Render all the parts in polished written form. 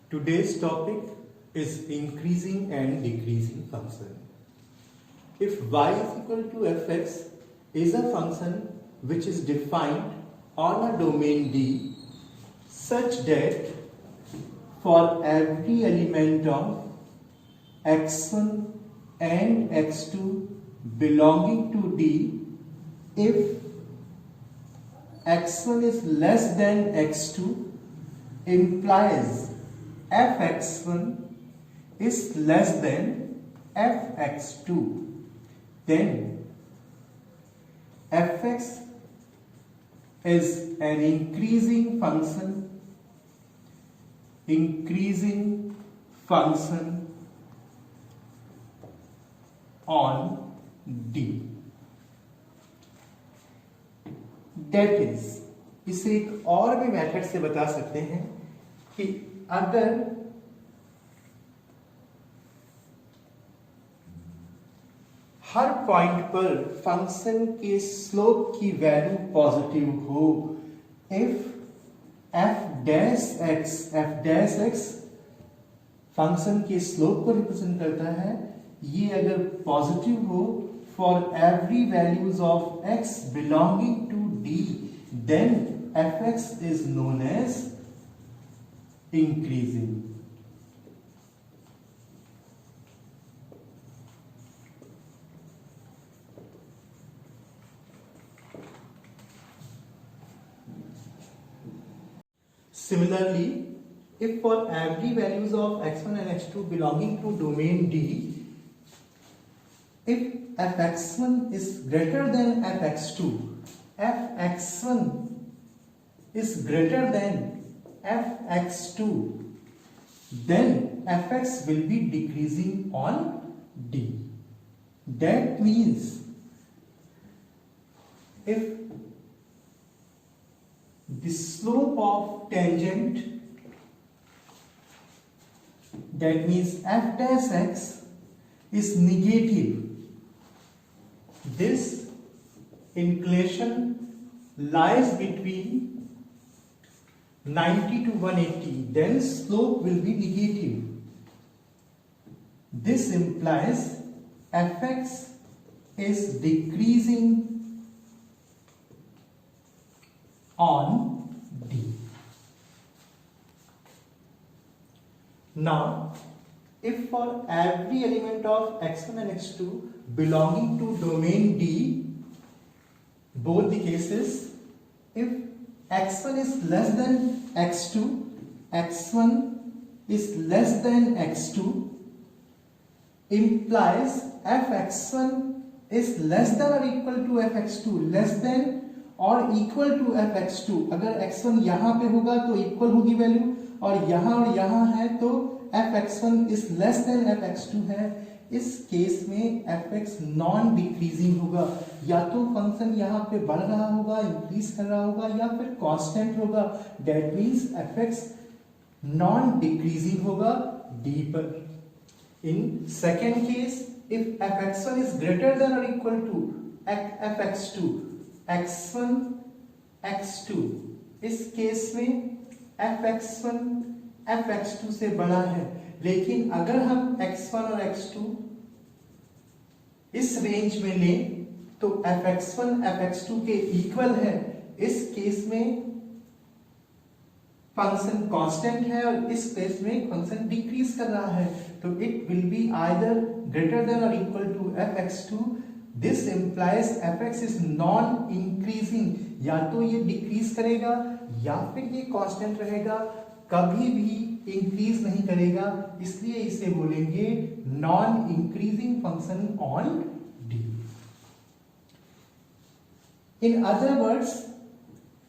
Today's topic is increasing and decreasing function. If y is equal to fx is a function which is defined on a domain D such that for every element of x1 and x2 belonging to D, if x1 is less than x2 implies fx1 is less than fx2, then fx is an increasing function on D. That is, इसे एक और भी method से बता सकते हैं कि अगर हर पॉइंट पर फंक्शन के स्लोप की वैल्यू पॉजिटिव हो, if f dash x function के स्लोप को रिप्रेजेंट करता है, ये अगर पॉजिटिव हो for every values of x belonging to D, then fx is known as increasing. Similarly, if for every values of x1 and x2 belonging to domain D, if fx1 is greater than fx2, fx1 is greater than fx2, then fx will be decreasing on D. That means if the slope of tangent, that means f dash x is negative, this inclination lies between 90 to 180, then slope will be negative. This implies fx is decreasing on D. Now, if for every element of x1 and x2 belonging to domain D, both the cases, if x1 is less than x2, x1 is less than x2, implies fx1 is less than or equal to fx2, less than और equal to fx2. अगर x1 यहां पे होगा तो equal होगी value, और यहां है तो fx1 is less than fx2 है. इस केस में fx नॉन डिक्रीजिंग होगा, या तो फंक्शन यहां पे बढ़ रहा होगा, इंक्रीज कर रहा होगा, या फिर कांस्टेंट होगा. That means fx non decreasing होगा D पर. In second case, if fx1 is greater than और equal to fx2, x1 x2, इस केस में fx1 fx2 से बड़ा है. लेकिन अगर हम x1 और x2 इस रेंज में लें तो fx1 fx2 के इक्वल है. इस केस में फंक्शन कांस्टेंट है और इस केस में फंक्शन डिक्रीज कर रहा है. तो it will be either greater than और equal to fx2. This implies fx is non increasing, या तो ये डिक्रीज करेगा या फिर ये कांस्टेंट रहेगा, कभी भी इंक्रीज नहीं करेगा. इसलिए इसे बोलेंगे non increasing function on D. In other words,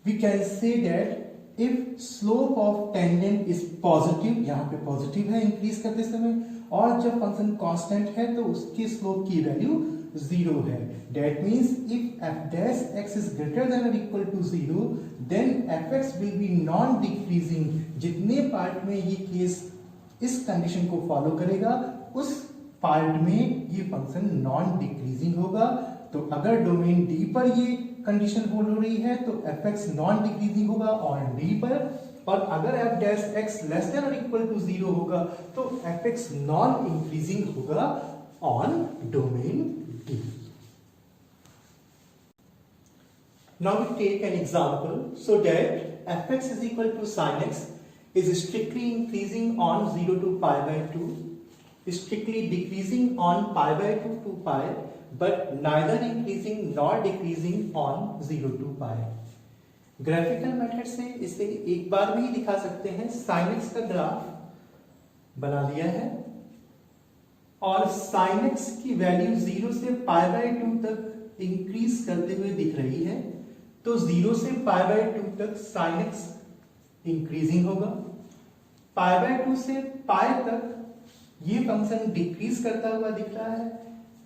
we can say that if slope of tangent is positive, यहाँ पे पॉजिटिव है इंक्रीज करते समय, और जब फंक्शन कांस्टेंट है तो उसके स्लोप की वैल्यू 0 है. That means if f dash x is greater than or equal to 0, then fx will be non-decreasing. जितने पार्ट में ये केस इस कंडीशन को फॉलो करेगा, उस पार्ट में ये फंक्शन नॉन डिक्रीजिंग होगा. तो अगर डोमेन D पर ये कंडीशन होल्ड हो रही है तो fx नॉन डिक्रीजिंग होगा ऑन D पर, और अगर F dash x less than और इक्वल टू 0 होगा तो एफ एक्स नॉन इंक्रीजिंग होगा on domain D. Now we take an example so that fx is equal to sin x is strictly increasing on 0 to pi by 2, strictly decreasing on pi by 2 to pi, but neither increasing nor decreasing on 0 to pi. Graphical method से इसे एक बार में ही दिखा सकते हैं. sin x का graph बना लिया है और sin x की वैल्यू 0 से pi by 2 तक इंक्रीज करते हुए दिख रही है. तो 0 से pi by 2 तक sin x इंक्रीजिंग होगा, pi by 2 से pi तक ये फंक्शन डिक्रीज करता हुआ दिख रहा है,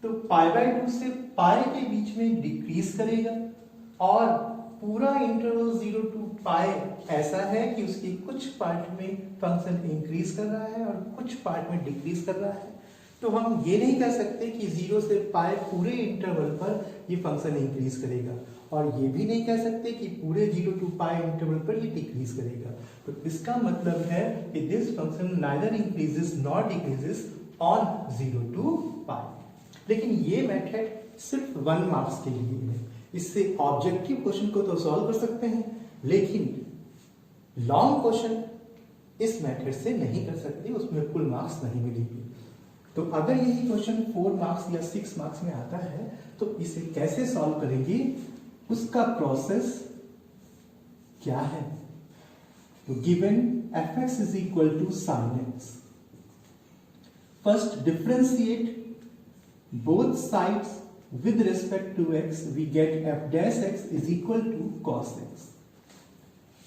तो pi by 2 से pi के बीच में डिक्रीज करेगा और पूरा इंटरवल 0 to pi ऐसा है कि उसकी कुछ पार्ट में फंक्शन इंक्रीज कर रहा है और कुछ पार्ट में डिक्रीज कर रहा है. तो हम ये नहीं कह सकते कि 0 से pi पूरे इंटरवल पर ये फंक्शन इंक्रीज करेगा और ये भी नहीं कह सकते कि पूरे 0 to pi इंटरवल पर ये डिक्रीज करेगा. तो इसका मतलब है कि this function neither increases nor decreases on 0 to pi. लेकिन ये मेथड सिर्फ 1 मार्क्स के लिए है. इससे ऑब्जेक्टिव क्वेश्चन को तो सॉल्व कर सकते हैं लेकिन लॉन्ग क्वेश्चन इस मेथड से नहीं कर सकते, उसमें फुल मार्क्स नहीं मिलेंगे. तो अगर यही क्वेश्चन 4 मार्क्स या 6 मार्क्स में आता है तो इसे कैसे सॉल्व करेंगे, उसका प्रोसेस क्या है. तो given fx is equal to sin x, first differentiate both sides with respect to x, we get f dash x is equal to cos x,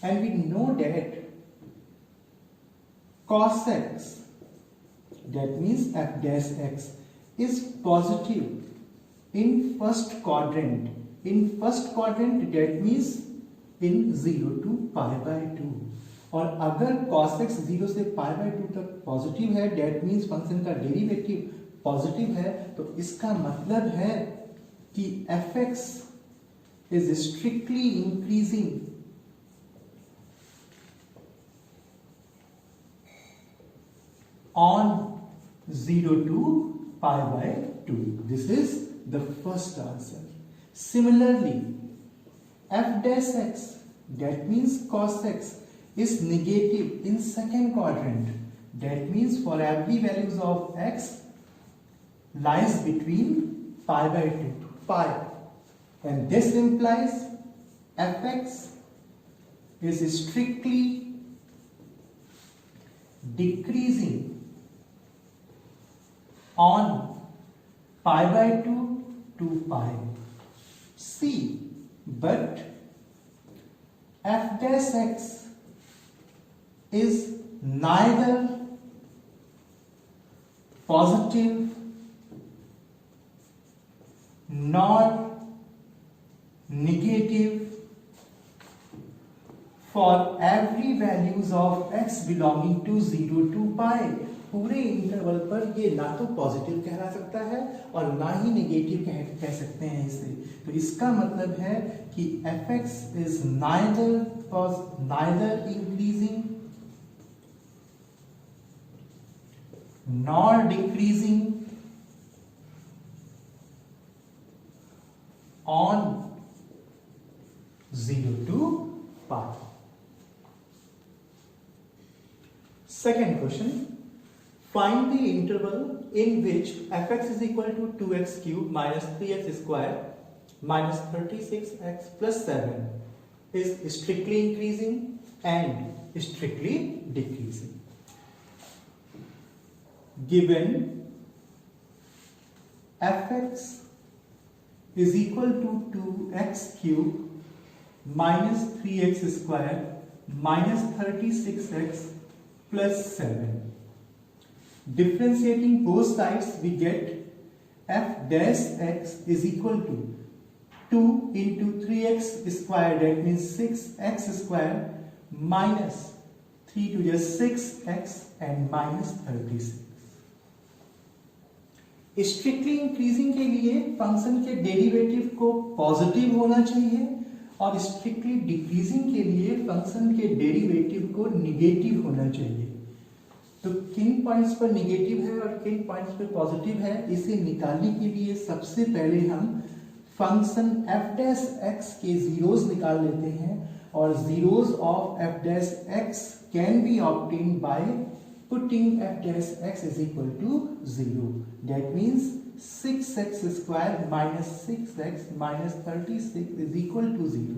and we know that cos x, that means f dash x is positive in first quadrant. In first quadrant that means in 0 to pi by 2. और अगर cos x 0 से pi by 2 तक positive है, that means function का derivative positive है, तो इसका मतलब है कि fx is strictly increasing on 0 to pi by 2. This is the first answer. Similarly, f dash x, that means cos x, is negative in second quadrant. That means for every values of x lies between pi by 2 to pi, and this implies fx is strictly decreasing on pi by 2 to pi. C, but f dash x is neither positive nor negative for every values of x belonging to 0 to pi. पूरे interval पर ये ना तो positive कहला सकता है और ना ही नेगेटिव कह सकते हैं इसे. तो इसका मतलब है कि fx is neither increasing nor decreasing on 0 to pi. Second question. Find the interval in which fx is equal to 2x cube minus 3x square minus 36x plus 7 is strictly increasing and strictly decreasing. Given fx is equal to 2x cube minus 3x square minus 36x plus 7. Differentiating both sides we get f dash x is equal to 2 into 3x square, that means 6x square minus 3 to the 6x and minus 36. Strictly increasing के लिए function के derivative को positive होना चाहिए और strictly decreasing के लिए function के डेरिवेटिव को निगेटिव होना चाहिए। तो किन पॉइंट्स पर निगेटिव है और किन पॉइंट्स पर पॉजिटिव है, इसे निकालने के लिए सबसे पहले हम फंक्शन f डैश x के जीरोस निकाल लेते हैं, और zeros of f dash x can be obtained by putting f dash x is equal to 0। That means 6x square minus 6x minus 36 is equal to 0.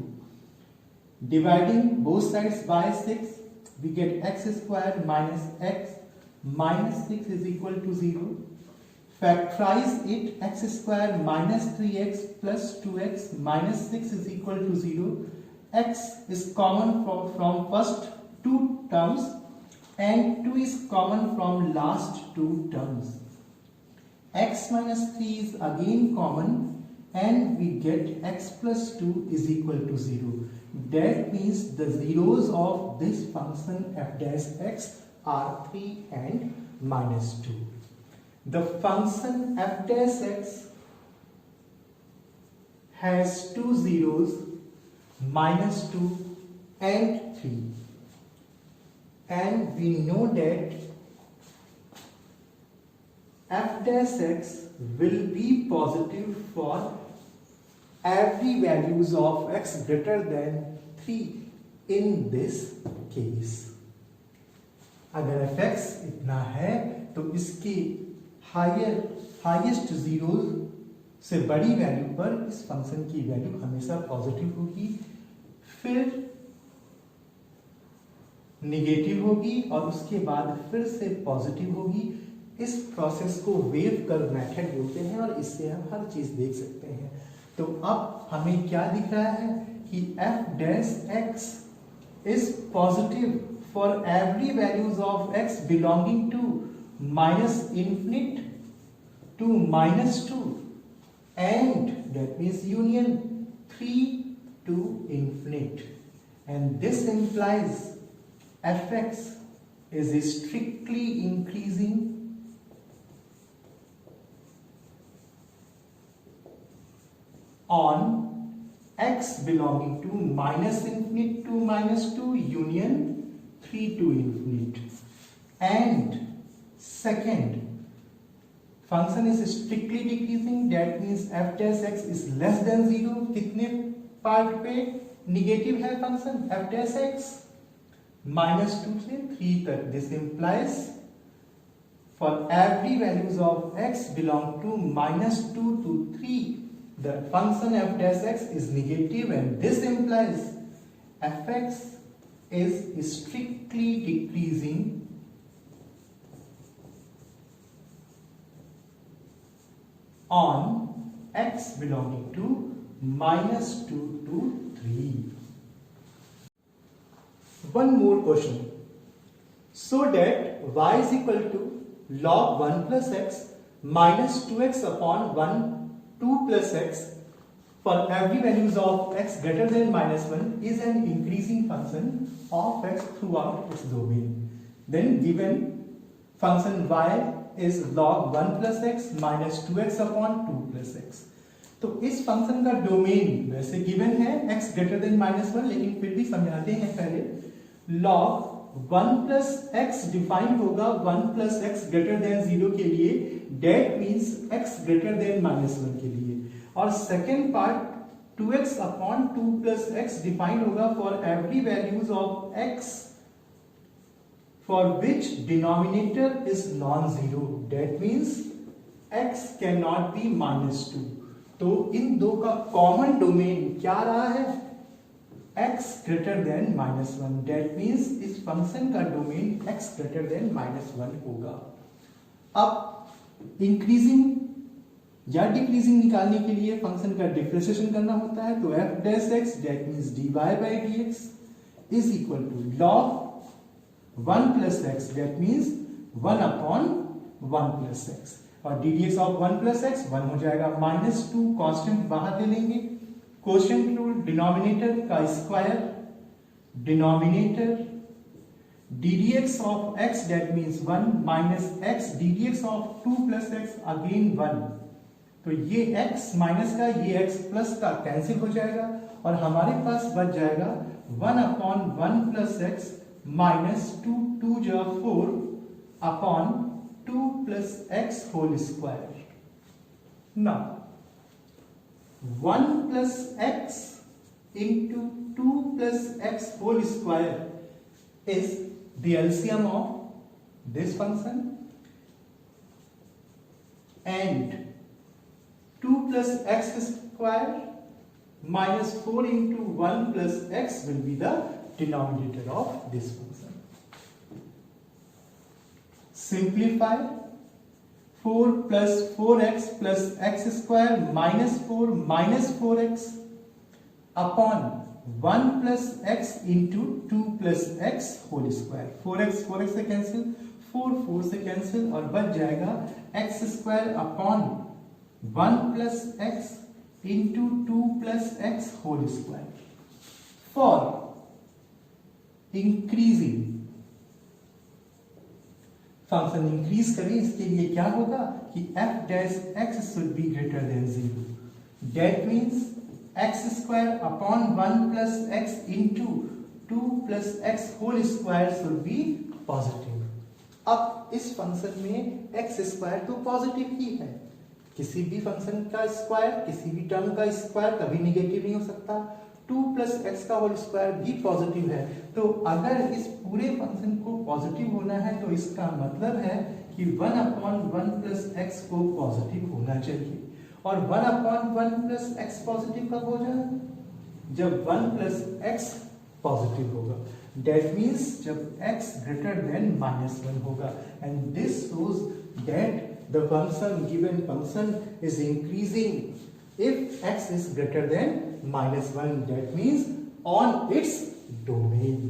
Dividing both sides by 6, we get x square minus x minus 6 is equal to 0. Factorize it, x square minus 3x plus 2x minus 6 is equal to 0. X is common from first two terms and 2 is common from last two terms. X minus 3 is again common and we get x plus 2 is equal to 0. That means the zeros of this function f dash x are 3 and minus 2. The function f dash x has two zeros, minus 2 and 3, and we know that f dash x will be positive for every values of x greater than 3 in this case. अगर fx इतना है तो इसकी highest zero से बड़ी value पर इस function की वैल्यू हमेशा पॉजिटिव होगी, फिर निगेटिव होगी और उसके बाद फिर से पॉजिटिव होगी। इस प्रोसेस को वेव कर्व मेथड बोलते हैं और इससे हम हर चीज देख सकते हैं। तो अब हमें क्या दिख रहा है कि f dash x is positive for every values of x belonging to minus infinite to minus 2 and that means union 3 to infinite, and this implies fx is strictly increasing on x belonging to minus infinite to minus 2 union 3 to infinite, and second function is strictly decreasing, that means f dash x is less than 0। कितने part पे negative है function f dash x? minus 2 से 3 तक। this implies for every values of x belong to minus 2 to 3 the function f dash x is negative, and this implies fx is strictly decreasing on x belonging to minus 2 to 3. One more question. So that y is equal to log 1 plus x minus 2x upon 1 2 plus x for every values of x greater than minus 1 is an increasing function of x throughout its domain. Then given function y is log 1 plus x minus 2x upon 2 plus x. तो इस function का domain वैसे given है x greater than minus 1, लेकिन फिर भी समझाते हैं पहले। log 1 plus x डिफाइन होगा 1 plus x greater than 0 के लिए, that means x greater than minus 1 के लिए, और second part 2x upon 2 plus x define होगा for every values of x for which denominator is non-zero, that means x cannot be minus 2। तो इन दो का common domain क्या रहा है? x greater than minus 1, that means इस function का domain x greater than minus 1 होगा। अब इंक्रीजिंग या डिक्रीजिंग निकालने के लिए फंक्शन का डिफरेंशिएशन करना होता है, तो f dash x that means dy by dx is equal to log 1 plus x, that means 1 upon 1 plus x, और ddx of 1 plus x 1 हो जाएगा, माइनस 2 कांस्टेंट बाहर ले लेंगे, क्वोशिएंट रूल डिनोमिनेटर का square denominator ddx of x that means 1 minus x ddx of 2 plus x again 1, तो ये x minus का ये x प्लस का कैंसिल हो जाएगा और हमारे पास बच जाएगा 1/1 प्लस एक्स माइनस 2 जा 4 upon 2 plus x whole square. Now 1 plus x into 2 plus x whole square is the LCM of this function and 2 plus x square minus 4 into 1 plus x will be the denominator of this function. Simplify 4 plus 4x plus x square minus 4 minus 4x upon 1 plus x into 2 plus x whole square. 4x से cancel, 4 से cancel और बच जाएगा x square upon 1 plus x into 2 plus x whole square. For increasing function increase करें, इसके लिए क्या होगा कि f dash x should be greater than 0। That means x square upon 1 plus x into 2 plus x whole square should be positive. अब इस function में x square तो पॉजिटिव ही है, किसी भी फंक्शन का स्क्वायर, किसी भी टर्म का स्क्वायर कभी निगेटिव नहीं हो सकता। 2 प्लस एक्स का होल स्क्वायर भी पॉजिटिव है, तो अगर इस पूरे फंक्शन को पॉजिटिव होना है तो इसका मतलब है कि 1/1 प्लस एक्स को पॉजिटिव होना चाहिए। और 1/1 प्लस एक्स पॉजिटिव कब हो जाएगा? जब 1 प्लस एक्स पॉजिटिव होगा। That means जब x greater than -1 होगा, and this shows that the given function is increasing if x is greater than -1. That means on its domain.